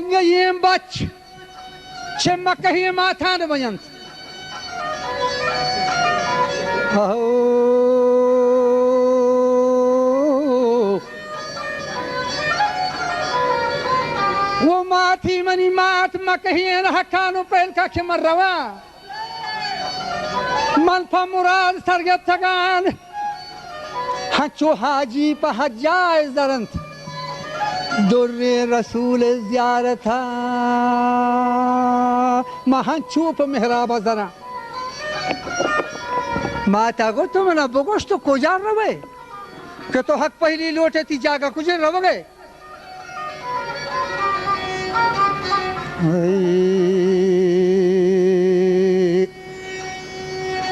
Wangayim bach Chemakahim Matan Vayant وماتي مني مات مكهين حكانو بيلكا كمروا من فمراد سرگت تگان حچو حاجی پا حجائز درنت در رسول زیارتا ما حچو پا محراب زرن ما تا تو منا بگوش تو کجا روے کہ تو حق پہلی لوٹے تی جاگا کجا رو گئے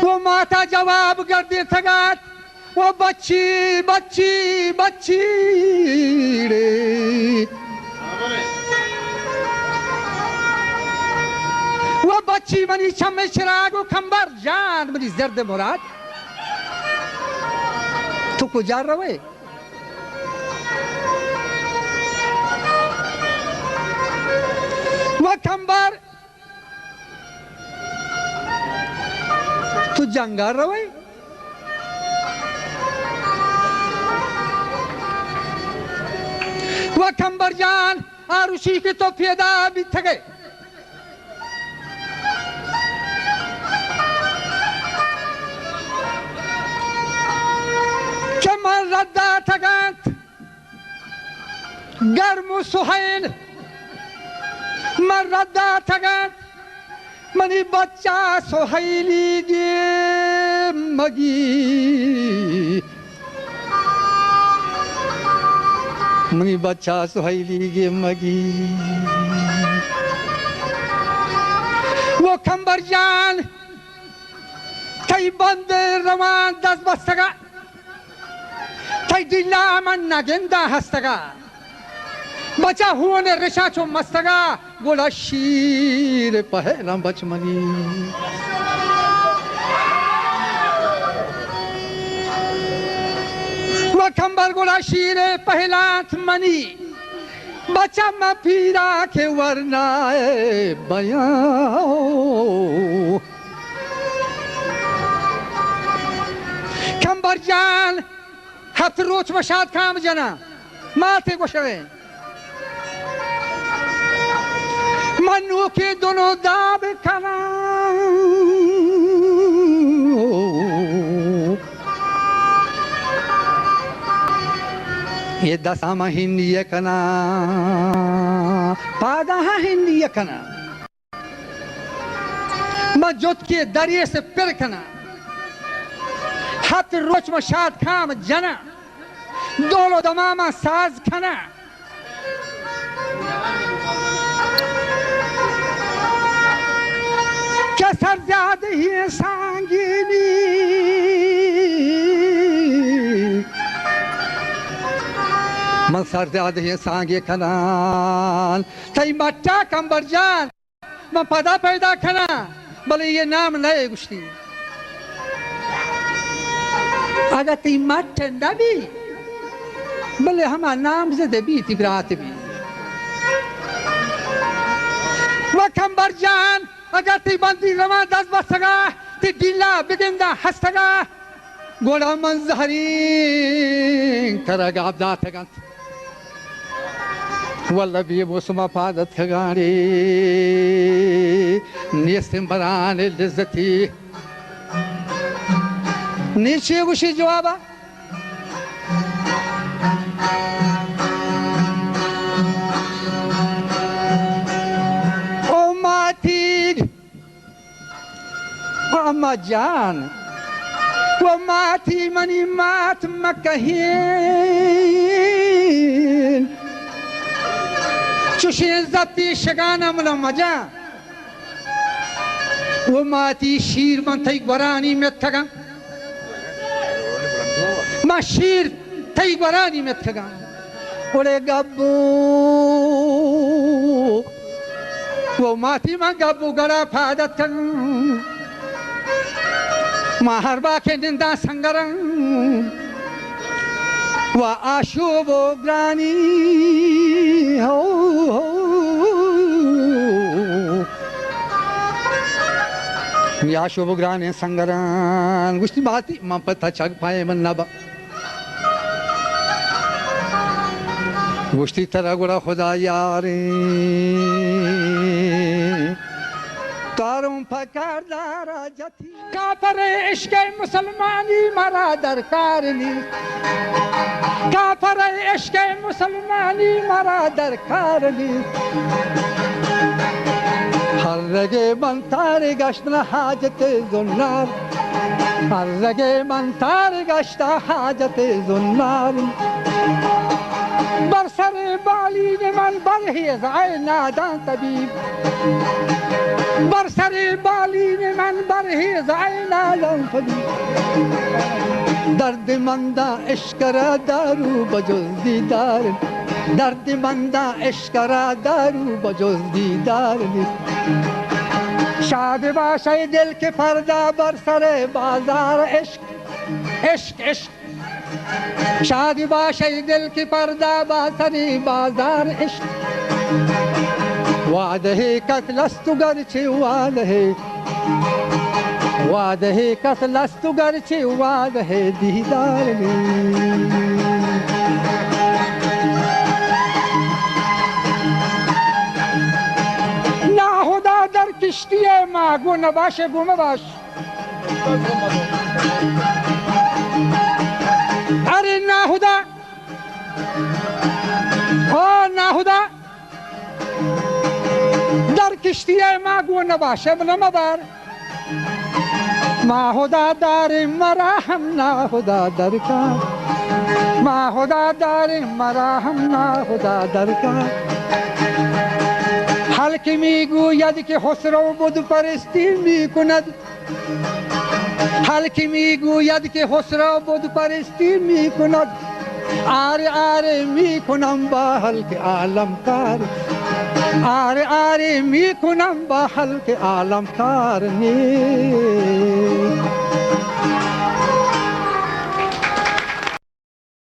وہ ماتا جواب کر دے تھگات وہ بچی بچی بچی رے وہ بچی منی چم چراغ و کھمبر جان منی زرد مراد تو کجا روے وہ کھمبر تو جنگا روے وہ کھمبر جان آروشی کی تو پیدا بھی تھگے کہ من ردہ تھگانت گرم و سحیل من ردہ تھگانت منی بچہ سحیلی گے مگی منی بچہ سحیلی گے مگی وہ کھمبر جان تھئی بند روان دس بستگا تھئی دلہ من نگندہ ہستگا بچہ ہونے رشا چو مستگا گولا شیر پہلا بچ منی وہ کھمبر گولا شیر پہلانت منی بچہ میں پیرا کے ورنہ بیان کھمبر جان ہتھ روچ مشاد کام جنا ماتے کو شوے منو کے دونوں داب کنا یہ دسامہ ہندی کنا پادہ ہندی کنا مجد کے دریے سے پر کنا ہاتھ روچ مشاد کام جنا دولو دماما ساز کنا کہ سر زیادہ ہی سانگینی من سر زیادہ ہی سانگی کنان تئی مٹا کمبر جان من پدا پیدا کنا بلے یہ نام نئے گشتی اگر تی مٹ نبی بلے ہما نام زدے بھی تی برات بھی وہ کمبر جان اگر تی بندی روان دست بستگا تی دلہ بگندہ ہستگا گوڑا منظرین کرگا عبدات گنت واللہ بھی موسمہ پادت گاری نیستن بران لذتی نیچے گوشی جوابا او ماتید اما جان و ماتی منی مات مکہین چوشین زبطی شگانا ملما جان و ماتی شیر من تیک برانی میت کگا ما شیر تیک برانی میت کگا اولے گبو و ماتی من گبو گڑا پادت کگا ما هربا که نندا سنگرن و آشوب و گرانی دنیا شو بگران سنگران گوشتی باتی من پتا چگ پای من نبا گوشتی ترا گوڑا خدا یاری تارم پکار دارا جتی کافر عشق مسلمانی مرا درکار نیست کافر عشق مسلمانی مرا درکار نیست هر رگ من تار گشتن حاجت زنار هر رگ من تار گشت حاجت زنار بر سر بالین من برهیز ای نادان طبیب بر سر بالین من برهیز ای نادان طبیب درد مندا عشق را دارو بجز دیدار درد مندا عشق را دارو بجز دیدار نیست شاد باشه دل که پردا بر سر بازار عشق عشق عشق شاد باشه دل که پردا بر سر بازار عشق وعده قتل است گرچه وعده وعده قتل است گرچه وعده دیدار نیست ناخدا در کشتی ما گو نباشه گو مباش اره ناخدا ناخدا در کشتی ما گو نباشه بلا مبار ما خدا دار مرا هم ناخدا در کار ما خدا دار مرا هم ناخدا در کار حال که میگوید که خسرو بت پرستی میکند حال که میگوید که خسرو بت پرستی میکند آره آره میکنم با حلق عالم کار آره آره میکنم با حلق عالم کار نیست